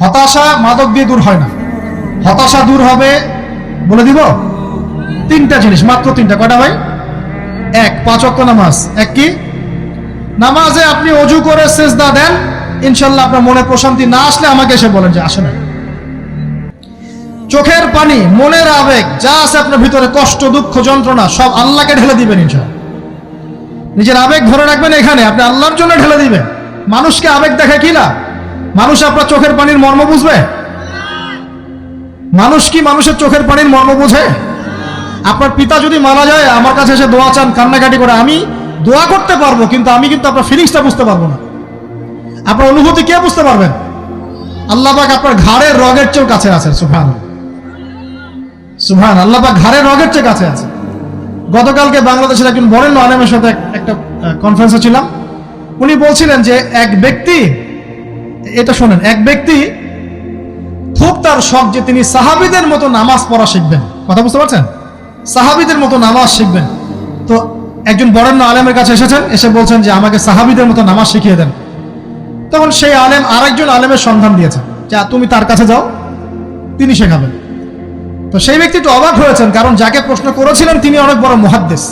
হতাশা মাদক দিয়ে দূর হয় না। হতাশা দূর হবে, বলে দিব, তিনটা জিনিস, মাত্র তিনটা। কয়টা ভাই? এক, 5 ওয়াক্ত নামাজ। এক কি? নামাজে আপনি অজু করে সিজদা দেন, ইনশাল্লাহ আপনার মনে প্রশান্তি না আসলে আমাকে এসে বলেন যে আসে না। চোখের পানি, মনের আবেগ যা আছে আপনার ভিতরে, কষ্ট, দুঃখ, যন্ত্রণা, সব আল্লাহকে ঢেলে দিবেন ইনশাল্লাহ। নিজের আবেগ ধরে রাখবেন এখানে, আপনি আল্লাহর জন্য ঢেলে দিবেন। মানুষকে আবেগ দেখে কি না? মানুষ আপনার চোখের পানির মর্ম বুঝবে? মানুষ কি মানুষের চোখের পানির মর্ম বুঝে? আপনার পিতা যদি মারা যায়, আমার কাছে এসে দোয়া চান, কান্নাকাটি করে, আমি দোয়া করতে পারবো, কিন্তু আমি কিন্তু আপনার ফিলিংসটা বুঝতে পারবো না। আপনার অনুভূতি কে বুঝতে পারবেন? আল্লাহ পাক আপনার ঘাড়ের রগের চেয়ে কাছে আছেন। সুবহান সুবহান, আল্লাহ পাক ঘাড়ের রগের চেয়ে কাছে আছে। গতকালকে বাংলাদেশের একজন বরেণ্য আলেমের সাথে একটা কনফারেন্সে ছিলাম। উনি বলছিলেন যে এক ব্যক্তি, এটা শোনেন, এক ব্যক্তি খুব তার শখ যে তিনি সাহাবীদের মতো নামাজ পড়া শিখবেন। কথা বুঝতে পারছেন? সাহাবীদের মতো নামাজ শিখবেন। তো একজন বরেণ্য আলেমের কাছে এসেছেন, এসে বলছেন যে আমাকে সাহাবীদের মতো নামাজ শিখিয়ে দেন। তখন সেই আলেম আরেকজন আলেমের সন্ধান দিয়েছেন, যা তুমি তার কাছে যাও, তিনি শেখাবেন। তো সেই ব্যক্তি একটু অবাক হয়েছেন, কারণ যাকে প্রশ্ন করেছিলেন তিনি অনেক বড় মুহাদ্দিস,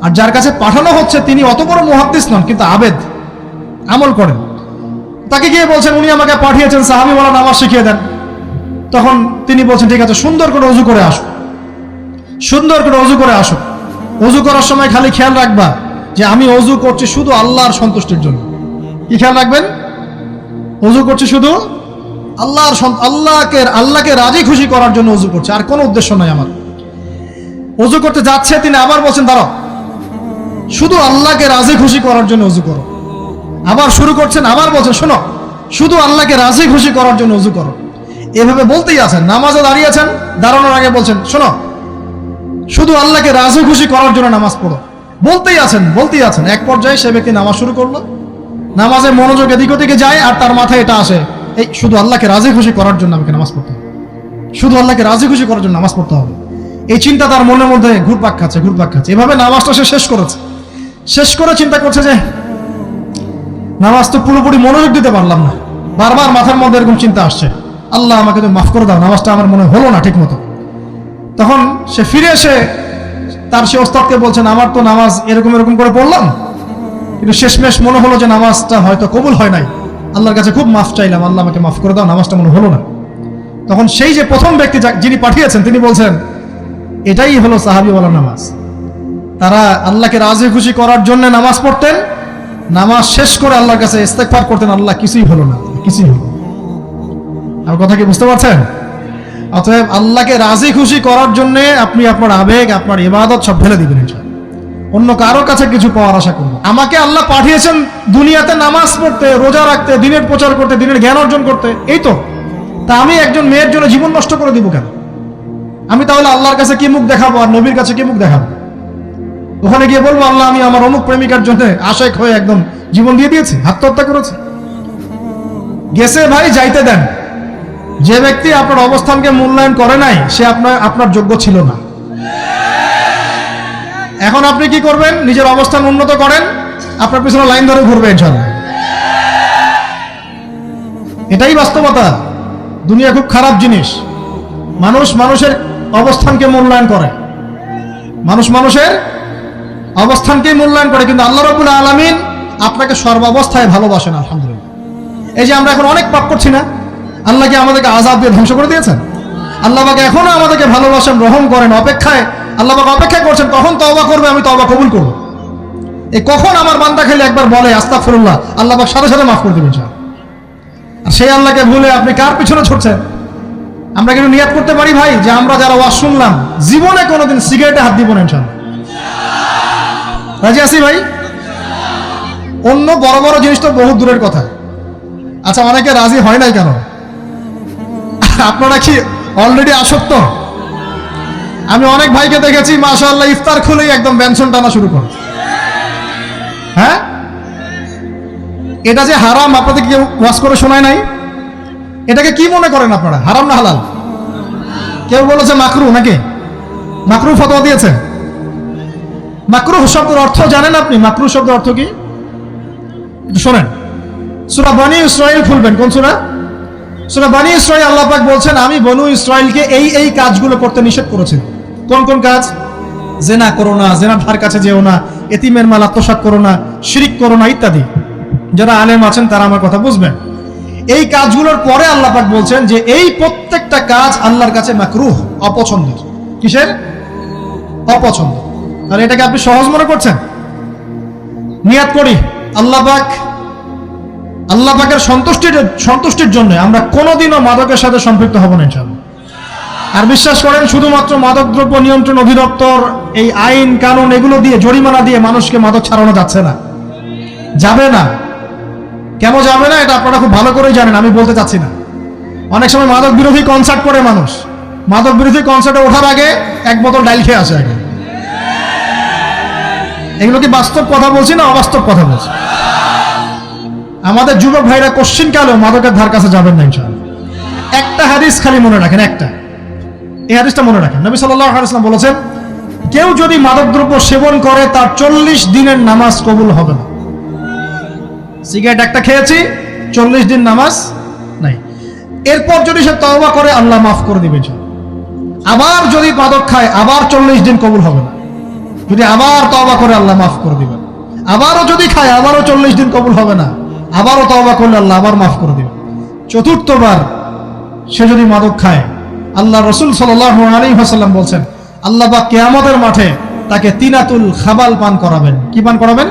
আর যার কাছে পাঠানো হচ্ছে তিনি অত বড় মুহাদ্দিস নন, কিন্তু আবেদ, আমল করেন। তাকে গিয়ে বলছেন উনি আমাকে পাঠিয়েছেন সাহাবীওয়ালা নামাজ শিখিয়ে দেন। তখন তিনি বলছেন ঠিক আছে, সুন্দর করে ওযু করে আসো, সুন্দর করে ওযু করে আসো। ওযু করার সময় খালি খেয়াল রাখবা যে আমি ওযু করছি শুধু আল্লাহর সন্তুষ্টির জন্য। কি খেয়াল রাখবেন? ওযু করছি শুধু আল্লাহকে রাজি খুশি করার জন্য ওযু করছে, আর কোনো উদ্দেশ্য নাই আমার। ওযু করতে যাচ্ছে, তিনি আবার বলছেন দাঁড়াও, শুধু আল্লাহকে রাজি খুশি করার জন্য ওযু করো। আবার শুরু করছেন, আবার বলছেন শোনো, শুধু আল্লাহকে রাজি খুশি করার জন্য ওযু করো। এভাবে বলতেই আছেন। নামাজে দাঁড়িয়েছেন, দাঁড়ানোর আগে বলছেন শোনো, শুধু আল্লাহকে রাজি খুশি করার জন্য নামাজ পড়ো। বলতেই আছেন। এক পর্যায়ে সে ব্যক্তি নামাজ শুরু করলো, নামাজে মনোযোগ এদিক ওদিকে যায়, আর তার মাথায় এটা আসে, এই শুধু আল্লাহকে রাজি খুশি করার জন্য আমাকে নামাজ পড়তে হবে, শুধু আল্লাহকে রাজি খুশি করার জন্য নামাজ পড়তে হবে। এই চিন্তা তার মনের মধ্যে ঘুরপাক খাচ্ছে। এভাবে নামাজটা সে শেষ করে চিন্তা করছে যে নামাজ তো পুরোপুরি মনোযোগ দিতে পারলাম না। বারবার মাথার মধ্যে এরকম চিন্তা আসছে, আল্লাহ আমাকে তো মাফ করে দাও, নামাজটা আমার মনে হলো না ঠিক মতো। তখন সে ফিরে এসে তার সে ওস্তাদকে বলছেন আমার তো নামাজ এরকম করে পড়লাম, কিন্তু শেষমেশ মনে হলো যে নামাজটা হয়তো কবুল হয় নাই, আল্লাহর কাছে খুব মাফ চাইলাম, আল্লাহ আমাকে মাফ করে দাও, নামাজটা মনে হলো না। তখন সেই যে প্রথম ব্যক্তি যিনি পাঠিয়েছেন তিনি বলছেন এটাই হলো সাহাবীওয়ালা নামাজ। তারা আল্লাহকে রাজি খুশি করার জন্য নামাজ পড়তেন, নামাজ শেষ করে আল্লাহর কাছে ইস্তেগফার করতেন, আল্লাহ কিছুই হলো না, কিছুই হলো। আমার কথা কি বুঝতে পারছেন? অতএব আল্লাহকে রাজি খুশি করার জন্য আপনি আপনার আবেগ, আপনার ইবাদত সব ফেলে দিবেন, অন্য কারোর কাছে কিছু পাওয়ার আশা করব। আমাকে আল্লাহ পাঠিয়েছেন দুনিয়াতে নামাজ পড়তে, রোজা রাখতে, দিনের প্রচার করতে, দিনের জ্ঞান অর্জন করতে, এই তো। তা আমি একজন মেয়ের জন্য জীবন নষ্ট করে দিব কেন? আমি তাহলে আল্লাহর কাছে কি মুখ দেখাবো, আর নবীর কাছে কি মুখ দেখাবো? ওখানে গিয়ে বলবো আল্লাহ আমি আমার অমুক প্রেমিকার জন্য আশেক হয়ে একদম জীবন দিয়ে দিয়েছি, আত্মহত্যা করেছি। গেছে ভাই, যাইতে দেন। যে ব্যক্তি আপনার অবস্থানকে মূল্যায়ন করে নাই, সে আপনার যোগ্য ছিল না। এখন আপনি কি করবেন? নিজের অবস্থান উন্নত করেন, আপনার পিছনে লাইন ধরে ঘুরবে ইনশাআল্লাহ। এটাই বাস্তবতা। দুনিয়া খুব খারাপ জিনিস। মানুষের অবস্থানকে মূল্যায়ন করে, মানুষের অবস্থানকে মূল্যায়ন করে, কিন্তু আল্লাহ রাব্বুল আলামিন আপনাকে সর্বাবস্থায় ভালোবাসেন। আলহামদুলিল্লাহ। এই যে আমরা এখন অনেক পাপ করছি না, আল্লাহ কি আমাদেরকে আযাব দিয়ে ধ্বংস করে দিয়েছেন? আল্লাহ পাক এখনো আমাদেরকে ভালোবাসেন, রহম করেন, আল্লাহ পাক অপেক্ষা করছেন কখন তওবা করবে, আমি তওবা কবুল করব। এই কখন আমার বান্দা খালি একবার বলে আস্তাগফিরুল্লাহ, আল্লাহ পাক সাথে সাথে মাফ করে দেবেন ইনশাআল্লাহ। আর সেই আল্লাহকে ভুলে আপনি কার পিছনে ছুটছেন? আমরা কিন্তু নিয়াত করতে পারি ভাই যে আমরা যারা ওয়াজ শুনলাম জীবনে কোনোদিন সিগারেটে হাত দিব না ইনশাআল্লাহ। রাজি আছি ভাই? অন্য বড় বড় জিনিস তো বহু দূরের কথা। আচ্ছা, অনেকে রাজি হয় নাই কেন? আপনারা কি অলরেডি আসক্ত? আমি অনেক ভাইকে দেখেছি মাশাআল্লাহ ইফতার খুলেই একদম বেনসন টানা শুরু করে। হ্যাঁ, এটা যে হারাম আপনাদের কেউ ওয়াজ করে শোনায় নাই? এটাকে কি মনে করেন আপনারা, হারাম না হালাল? কেউ বলেছে মাকরু, নাকি মাকরু ফতোয়া দিয়েছে? মাকরুহ শব্দের অর্থ জানেন আপনি? মাকরুহ শব্দের অর্থ কি একটু শোনেন। সূরা বনী ইসরাঈল খুলবেন। কোন সূরা? সূরা বনী ইসরাঈল আল্লাহ পাক বলছেন আমি বনু ইসরাঈলকে এই কাজগুলো করতে নিষেধ করেছি। কোন কোন কাজ? জেনা করো না, জেনার ধার কাছে যেও না, এতিমের মাল আত্মসাৎ করো না, শিরক করো না ইত্যাদি। যারা আলেম আছেন তারা আমার কথা বুঝবেন। এই কাজগুলোর পরে আল্লাহ পাক বলছেন যে এই প্রত্যেকটা কাজ আল্লাহর কাছে মাকরুহ, অপছন্দের। কিসের? অপছন্দ। আর এটাকে আপনি সহজ মনে করছেন? নিয়াত করি আল্লাহ পাকের সন্তুষ্টির জন্য আমরা কোনোদিনও মাদকের সাথে সম্পৃক্ত হব না ইনশাআল্লাহ। আর বিশ্বাস করেন, শুধুমাত্র মাদকদ্রব্য নিয়ন্ত্রণ অধিদপ্তর এই আইন কানুন এগুলো দিয়ে, জরিমানা দিয়ে মানুষকে মাদক ছাড়ানো যাচ্ছে না, যাবে না। কেন যাবে না এটা আপনারা খুব ভালো করেই জানেন, আমি বলতে চাচ্ছি না। অনেক সময় মাদক বিরোধী কনসার্ট করে মানুষ, মাদক বিরোধী কনসার্টে ওঠার আগে এক বোতল ডাইল খেয়ে আসে আগে। এগুলো কি বাস্তব কথা বলছি না অবাস্তব কথা বলছি? আমাদের যুবক ভাইরা কোশ্চিন কালেও মাদকের ধার কাছে যাবেন না ইনশাআল্লাহ। একটা হাদিস খালি মনে রাখেন, এই হাদিসটা মনে রাখেন। নবী সাল্লাল্লাহু আলাইহি ওয়াসাল্লাম বলেছেন, কেউ যদি মাদকদ্রব্য সেবন করে তার 40 দিনের নামাজ কবুল হবে না। সিগারেট একটা খেয়েছি, 40 দিন নামাজ নাই। এরপর যদি সে তওবা করে আল্লাহ মাফ করে দিবেন। আবার যদি মাদক খায় আবার 40 দিন কবুল হবে না। যদি আবার তওবা করে আল্লাহ মাফ করে দিবেন। আবারও যদি খায় আবারও 40 দিন কবুল হবে না। আবারও তওবা করলে আল্লাহ আবার মাফ করে দিবেন। চতুর্থবার সে যদি মাদক খায়, আল্লাহ রাসূল সাল্লাল্লাহু আলাইহি ওয়াসাল্লাম বলছেন আল্লাহ পাক কিয়ামতের মাঠে তাকে তিনাতুল খাবাল পান করাবেন। কি পান করাবেন?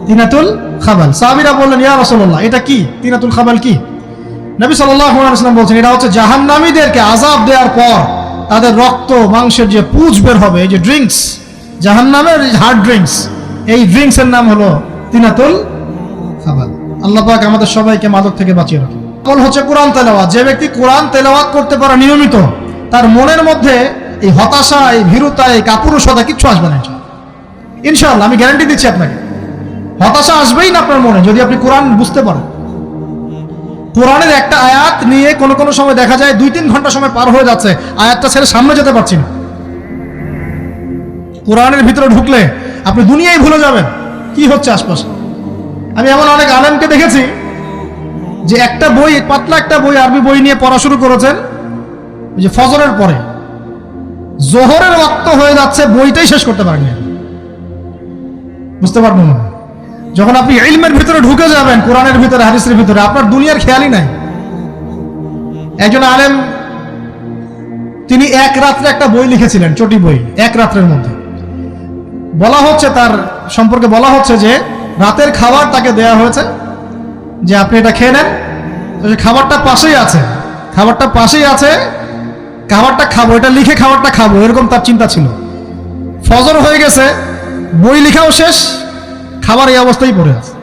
তিনাতুল খাবাল। সাহাবীরা বললেন, ইয়া রাসূলুল্লাহ, এটা কি তিনাতুল খাবাল? কি? নবী সাল্লাল্লাহু আলাইহি ওয়াসাল্লাম বলছেন, এটা হচ্ছে জাহান্নামীদেরকে আযাব দেওয়ার পর তাদের রক্ত মাংসের যে পুঁজ বের হবে, এই যে ড্রিঙ্কস, জাহান্নামের হার্ড ড্রিঙ্কস, এই ড্রিঙ্কসের নাম হলো তিনাতুল খাবাল। আল্লাহ পাক আমাদের সবাইকে মাদক থেকে বাঁচিয়ে রাখুন। আমল হচ্ছে কোরআন তেলাওয়াত। যে ব্যক্তি কোরআন তেলাওয়াত করতে পারে নিয়মিত, তার মনের মধ্যে এই হতাশা, এই ভীরুতা, এই কাপুরুষতা কিচ্ছু আসবে না ইনশাআল্লাহ। আমি গ্যারান্টি দিচ্ছি আপনাকে, হতাশা আসবেই না আপনার মনে যদি আপনি কোরআন বুঝতে পারেন। কোরআনের একটা আয়াত নিয়ে কোনো সময় দেখা যায় 2-3 ঘন্টা সময় পার হয়ে যাচ্ছে, আয়াতটা ছেড়ে সামনে যেতে পারছি না। কোরআনের ভিতরে ঢুকলে আপনি দুনিয়ায় ভুলে যাবেন কি হচ্ছে আশপাশে। আমি এমন অনেক আলেমকে দেখেছি যে একটা বই, পাতলা একটা বই, আরবি বই নিয়ে পড়া শুরু করেছেন, যে ফজরের পরে জোহরের ওয়াক্ত হয়ে যাচ্ছে, বইটাই শেষ করতে পারেননি। বুঝতে পারবেন না, যখন আপনি ইলমের ভিতরে ঢুকে যাবেন, কোরআনের ভিতরে, হাদিসের ভিতরে, আপনার দুনিয়ার খেয়ালই নাই। একজন আলেম, তিনি এক রাত্রে একটা বই লিখেছিলেন, চটি বই, এক রাত্রের মধ্যে। বলা হচ্ছে, তার সম্পর্কে বলা হচ্ছে যে রাতের খাবার তাকে দেয়া হয়েছে, যে আপনি এটা খেয়ে নেন। খাবারটা পাশেই আছে, খাবারটা খাবো, এটা লিখে খাবারটা খাবো, এরকম তার চিন্তা ছিল। ফজর হয়ে গেছে, বই লিখাও শেষ, খাবার এই অবস্থায় পড়ে আছে,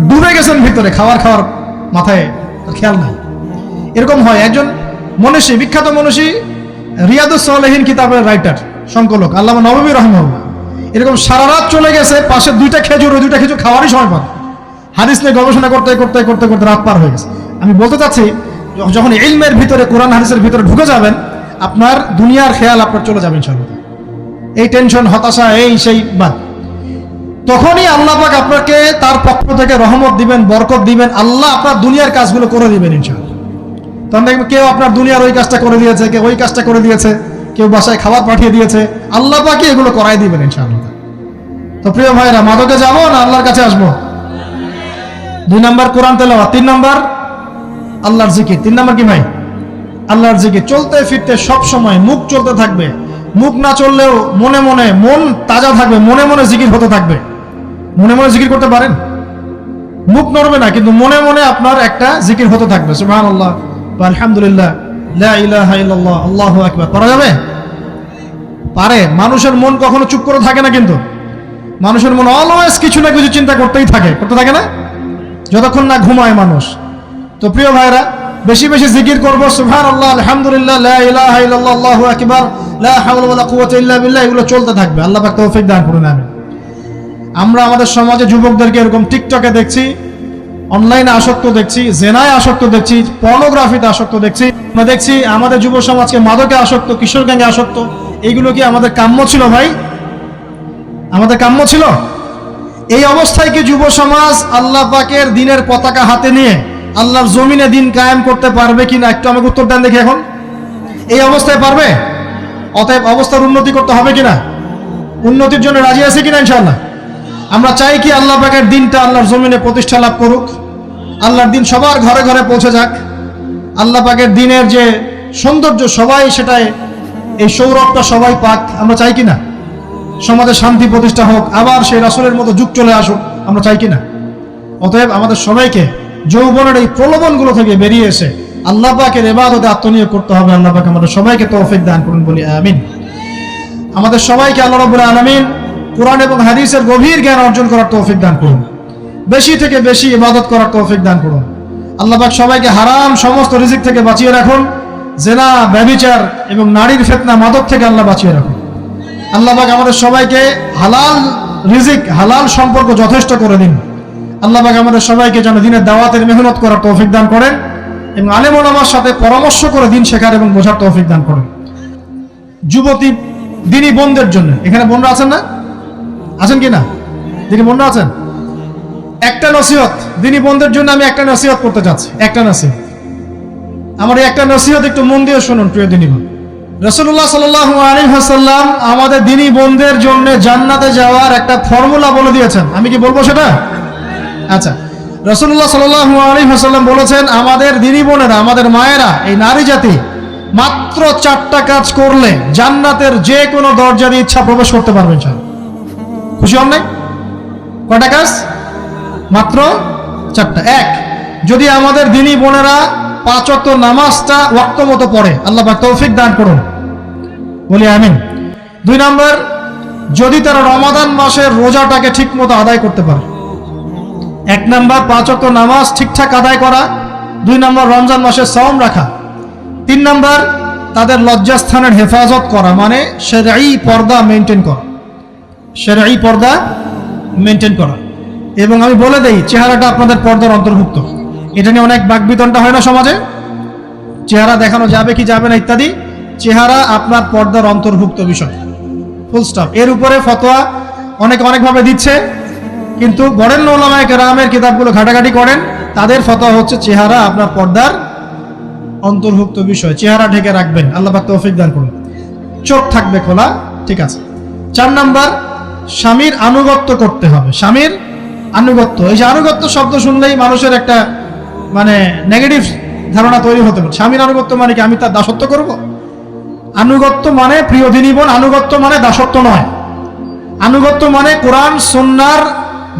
ডুবে গেছেন ভিতরে, খাওয়ার মাথায় খেয়াল নাই। এরকম হয়। একজন মনীষী, বিখ্যাত মনীষী, রিয়াদুস সালেহিন কিতাবের রাইটার, সংকলক আল্লামা নববী রাহিমাহুল্লাহ, এরকম সারা রাত চলে গেছে, পাশে 2টা খেজুর, ওই 2টা খেজুর খাওয়ারই সময় পান। হাদিস নিয়ে গবেষণা করতে রাত পার হয়ে গেছে। আমি বলতে চাচ্ছি, যখন ইলমের ভিতরে, কোরআন হাদিসের ভিতরে ঢুকে যাবেন, আপনার দুনিয়ার খেয়াল আপনার চলে যাবেন ইনশাআল্লাহ। এই টেনশন, হতাশা, এই সেই বাদ, তখনই আল্লাহ পাক আপনাকে তার পক্ষ থেকে রহমত দিবেন, বরকত দিবেন, আল্লাহ আপনার দুনিয়ার কাজগুলো করে দিবেন ইনশাআল্লাহ। তখন দেখবেন কেউ আপনার দুনিয়ার ওই কাজটা করে দিয়েছে, কেউ ওই কাজটা করে দিয়েছে, কেউ বাসায় খাবার পাঠিয়ে দিয়েছে, আল্লাহ পাকই এগুলো করাই দিবেন ইনশাআল্লাহ। তো প্রিয় ভাইরা, মাদকে যাবো না আল্লাহর কাছে আসবো? 2 নাম্বার কোরআন তেলাওয়াত, 3 নাম্বার আল্লাহর জিকির। 3 নাম্বার কি ভাই? আল্লাহর জিকির। চলতে ফিরতে সব সময় মুখ চলতে থাকবে, মুখ না চললেও মনে মনে মন তাজা থাকবে, মনে মনে জিকির হতে থাকবে। মনে মনে জিকির করতে পারেন? মুখ নড়বে না, কিন্তু মনে মনে আপনার একটা জিকির হতে থাকবে, সুবহানাল্লাহ বা আলহামদুলিল্লাহ, লা ইলাহা ইল্লাল্লাহ, আল্লাহু আকবার। করা যাবে? পারে। মানুষের মন কখনো চুপ করে থাকে না, কিন্তু মানুষের মন অলওয়েজ কিছু না কিছু চিন্তা করতে থাকে না, যতক্ষণ না ঘুমায় মানুষ। তো প্রিয় ভাইরা, বেশি বেশি জিকির করবো, সুবহানাল্লাহ, আলহামদুলিল্লাহ, লা ইলাহা ইল্লাল্লাহ, আল্লাহু আকবার, লা হাওলা ওয়ালা কুওয়াতা ইল্লা বিল্লাহ, এগুলো চলতে থাকবে। আল্লাহ পাক তৌফিক দান করুন, আমিন। আমরা আমাদের সমাজে যুবকদেরকে এরকম টিকটকে দেখছি, অনলাইনে আসক্ত দেখছি, জেনায় আসক্ত দেখছি, পর্নোগ্রাফিতে আসক্ত দেখছি। আমরা দেখছি আমাদের যুব সমাজকে মাদকে আসক্ত, কিশোর গ্যাংয়ে আসক্ত। এইগুলো কি আমাদের কাম্য ছিল ভাই? আমাদের কাম্য ছিল? এই অবস্থায় কি যুব সমাজ আল্লাহ পাকের দ্বীনের পতাকা হাতে নিয়ে আল্লাহর জমিনে দিন কায়েম করতে পারবে কিনা একটু আমাকে উত্তর দেন দেখি। এখন এই অবস্থায় পারবে? অতএব অবস্থার উন্নতি করতে হবে কিনা? উন্নতির জন্য রাজি আছে কিনা ইনশাআল্লাহ? আমরা চাই কি আল্লাহ পাকের দিনটা আল্লাহর জমিনে প্রতিষ্ঠা লাভ করুক, আল্লাহর দিন সবার ঘরে ঘরে পৌঁছে যাক, আল্লাহ পাকের দিনের যে সৌন্দর্য সবাই সেটাই, এই সৌরভটা সবাই পাক। আমরা চাই কিনা সমাজে শান্তি প্রতিষ্ঠা হোক, আবার সেই রাসূলের মতো যুগ চলে আসুক? আমরা চাই কিনা? অতএব আমাদের সবাইকে যৌবনের এই প্রলোভনগুলো থেকে বেরিয়ে এসে আল্লাহ পাকের ইবাদতে আত্মনিয়োগ করতে হবে। আল্লাহ পাক আমাদের সবাইকে তৌফিক দান করুন, বলি আমিন। আমাদের সবাইকে আল্লাহ রাব্বুল আলামিন কোরআন এবং হাদিসের গভীর জ্ঞান অর্জন করার তৌফিক দান করুন, বেশি থেকে বেশি ইবাদত করার তৌফিক দান করুন। আল্লাহ পাক সবাইকে হারাম সমস্ত রিজিক থেকে বাঁচিয়ে রাখুন, জেনা, ব্যভিচার এবং নারীর ফিতনা, মাদক থেকে আল্লাহ বাঁচিয়ে রাখুন। আল্লাহ পাক আমাদের সবাইকে হালাল রিজিক, হালাল সম্পর্ক যথেষ্ট করে দিন। আল্লাহ পাক আমাদের সবাইকে যেন দিনের দাওয়াতের মেহনত করার তৌফিক দান করেন এবং আলেম ওলামার সাথে পরামর্শ করে দিন শেখার এবং বোঝার তৌফিক দান করেন। যুবতী দিনী বোনদের জন্য, এখানে বোনরা আছেন না? আছেন কি না? দিনী বোনরা আছেন? একটা নসিহত দিনী বোনদের জন্য আমি একটা নসিহত করতে চাচ্ছি, একটা নসিহত। আমার এই একটা নসিহত একটু মন দিয়ে শুনুন প্রিয় দিনী বোন। রাসূলুল্লাহ সাল্লাল্লাহু আলাইহি ওয়াসাল্লাম আমাদের দিনী বোনদের জন্য জান্নাতে যাওয়ার একটা ফর্মুলা বলে দিয়েছেন। আমি কি বলবো সেটা? আচ্ছা, রাসূলুল্লাহ সাল্লাল্লাহু আলাইহি ওয়াসাল্লাম বলেছেন আমাদের দিনী বোনেরা, আমাদের মায়েরা, এই নারী জাতি মাত্র 4টা কাজ করলে জান্নাতের যে কোনো দরজা দিয়ে ইচ্ছা প্রবেশ করতে পারবে ইনশাআল্লাহ। খুশি হন নাই? কয়টা কাজ? মাত্র 4টা। এক, যদি আমাদের দিনী বোনেরা 5 ওয়াক্ত নামাজটা ওয়াক্ত মতো পড়ে, আল্লাহ পাক তৌফিক দান করুন, বলি আমিন। 2 নম্বর, যদি তারা রমাদান মাসের রোজাটাকে ঠিক মতো আদায় করতে পারে। 1 নম্বর 5 ওয়াক্ত নামাজ ঠিকঠাক আদায় করা, 2 নম্বর রমজান মাসের সাওম রাখা, 3 নম্বর তাদের লজ্জাস্থানের হেফাজত করা, মানে শরঈ পর্দা মেনটেন করা, শরঈ পর্দা মেনটেন করা। এবং আমি বলে দেই, চেহারাটা আপনাদের পর্দার অন্তর্ভুক্ত। এটা নিয়ে অনেক বাকবিতণ্ডা হয় না সমাজে, চেহারা দেখানো যাবে কি যাবে না ইত্যাদি। চেহারা আপনার পর্দার অন্তর্ভুক্ত বিষয়, ফুল স্টপ। এর উপরে ফতোয়া অনেকে অনেকভাবে দিচ্ছে, কিন্তু বরেণ্য উলামায়ে কেরামের কিতাবগুলো ঘাটাঘাটি করেন, তাদের ফতোয়া হচ্ছে চেহারা আপনার পর্দার অন্তর্ভুক্ত বিষয়, চেহারা ঢেকে রাখবেন, আল্লাহ পাক তৌফিক দান করুন। চোখ থাকবে খোলা, ঠিক আছে। 4 নম্বর, স্বামীর আনুগত্য করতে হবে। স্বামীর আনুগত্য, এই যে আনুগত্য শব্দ শুনলেই মানুষের একটা মানে নেগেটিভ ধারণা তৈরি হতে পারে। স্বামীর আনুগত্য মানে কি আমি তার দাসত্ব করব? আনুগত্য মানে, প্রিয় দিনী বোন, আনুগত্য মানে দাসত্ব নয়। আনুগত্য মানে কোরআন সুন্নাহর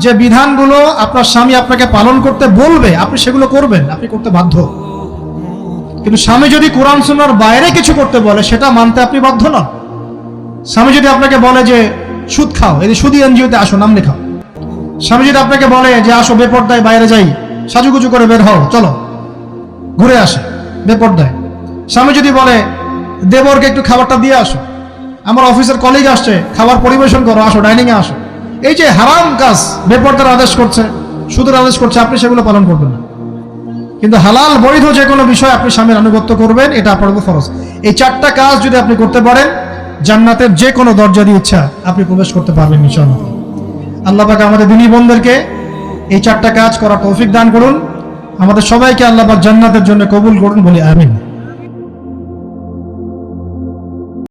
যে বিধানগুলো আপনার স্বামী আপনাকে পালন করতে বলবে, আপনি সেগুলো করবেন, আপনি করতে বাধ্য। কিন্তু স্বামী যদি কোরআন সুন্নাহর বাইরে কিছু করতে বলে, সেটা মানতে আপনি বাধ্য নন। স্বামী যদি আপনাকে বলে যে সুদ খাও, এই সুদি এনজিওতে আসো, নাম লেখাও। স্বামী যদি আপনাকে বলে যে আসো বেপর্দায় বাইরে যাই, সাজুগুজু করে বের হও, চলো ঘুরে আসে বেপর্দায়। স্বামী যদি বলে দেবরকে একটু খাবারটা দিয়ে আসো, আমার অফিসের কলিগ আসছে, খাবার পরিবেশন করো, আসো ডাইনিংয়ে আসো। এই যে হারাম কাজ, বেপর্দার আদেশ করছে, সুদের আদেশ করছে, আপনি সেগুলো পালন করবেন না। কিন্তু হালাল বৈধ যে কোনো বিষয় আপনি স্বামীর আনুগত্য করবেন, এটা আপনার উপর ফরজ। এই 4টা কাজ যদি আপনি করতে পারেন, জান্নাতের যে কোনো দরজা দিয়ে ইচ্ছা আপনি প্রবেশ করতে পারবেন ইনশাআল্লাহ। আল্লাহ পাক আমাদের দিনী বোনদেরকে এই 4টা কাজ করার তৌফিক দান করুন। আমাদের সবাইকে আল্লাহ পাক জান্নাতের জন্য কবুল করুন, বলি আমিন।